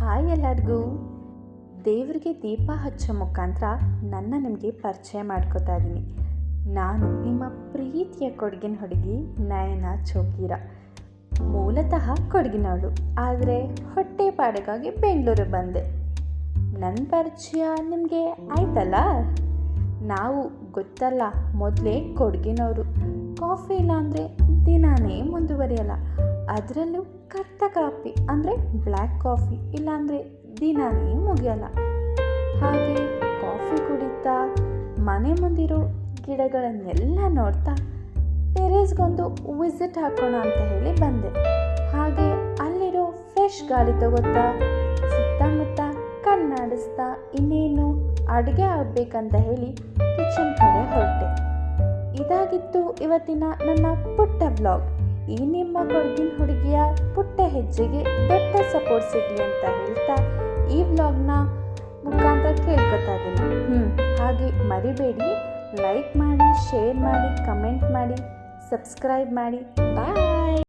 Hi ಎಲ್ಲರಿಗೂ. ದೇವರಿಗೆ ದೀಪ ಹಚ್ಚೋ ಮುಖಾಂತರ ನಿಮಗೆ ಪರಿಚಯ ಮಾಡ್ಕೋತಾ ಇದ್ದೀನಿ. ನಾನು ನಿಮ್ಮ ಪ್ರೀತಿಯ ಕೊಡಗಿನ ಹುಡುಗಿ ನಯನ ಚೋಕೀರ. ಮೂಲತಃ ಕೊಡಗಿನವಳು, ಆದರೆ ಹೊಟ್ಟೆ ಪಾಡಿಗಾಗಿ ಬೆಂಗಳೂರಿಗೆ ಬಂದೆ. ನನ್ನ ಪರಿಚಯ ನಿಮಗೆ ಆಯ್ತಲ್ಲ. ನಾವು ಗೊತ್ತಲ್ಲ, ಮೊದಲೇ ಕೊಡಗಿನವರು. ಕಾಫಿ ಇಲ್ಲಾಂದರೆ ದಿನಾನೇ ಮುಂದುವರಿಯಲ್ಲ. ಅದರಲ್ಲೂ ಕರ್ತ ಕಾಫಿ ಅಂದರೆ ಬ್ಲ್ಯಾಕ್ ಕಾಫಿ ಇಲ್ಲಾಂದರೆ ದಿನಾನೇ ಮುಗಿಯಲ್ಲ. ಹಾಗೆ ಕಾಫಿ ಕುಡಿತಾ ಮನೆ ಮುಂದಿರೋ ಗಿಡಗಳನ್ನೆಲ್ಲ ನೋಡ್ತಾ ಟೆರೇಸ್ಗೊಂದು ವಿಸಿಟ್ ಹಾಕೋಣ ಅಂತ ಹೇಳಿ ಬಂದೆ. ಹಾಗೆ ಅಲ್ಲಿರೋ ಫ್ರೆಶ್ ಗಾಳಿ ತಗೋತಾ ಸುತ್ತಮುತ್ತ ಕಣ್ಣಾಡಿಸ್ತಾ ಇನ್ನೇನು ಅಡುಗೆ ಆಗಬೇಕಂತ ಹೇಳಿ ಕಿಚನ್ ಕಡೆ ಹೊರಟೆ. ಇದಾಗಿತ್ತು ಇವತ್ತಿನ ನನ್ನ ಪುಟ್ಟ ವ್ಲಾಗ್. ಈ ನಿಮ್ಮ ಕೊಡಗಿನ ಹುಡುಗಿಯ ಪುಟ್ಟ ಹೆಜ್ಜೆಗೆ ದೊಡ್ಡ ಸಪೋರ್ಟ್ ಸಿಗಲಿ ಅಂತ ಹೇಳ್ತಾ ಈ ವ್ಲಾಗ್ನ ಮುಖಾಂತರ ಕೇಳ್ಕೊತಾ ಇದ್ದೀನಿ. ಹಾಗೆ ಮರಿಬೇಡಿ, ಲೈಕ್ ಮಾಡಿ, ಶೇರ್ ಮಾಡಿ, ಕಮೆಂಟ್ ಮಾಡಿ, ಸಬ್ಸ್ಕ್ರೈಬ್ ಮಾಡಿ. ಬಾಯ್.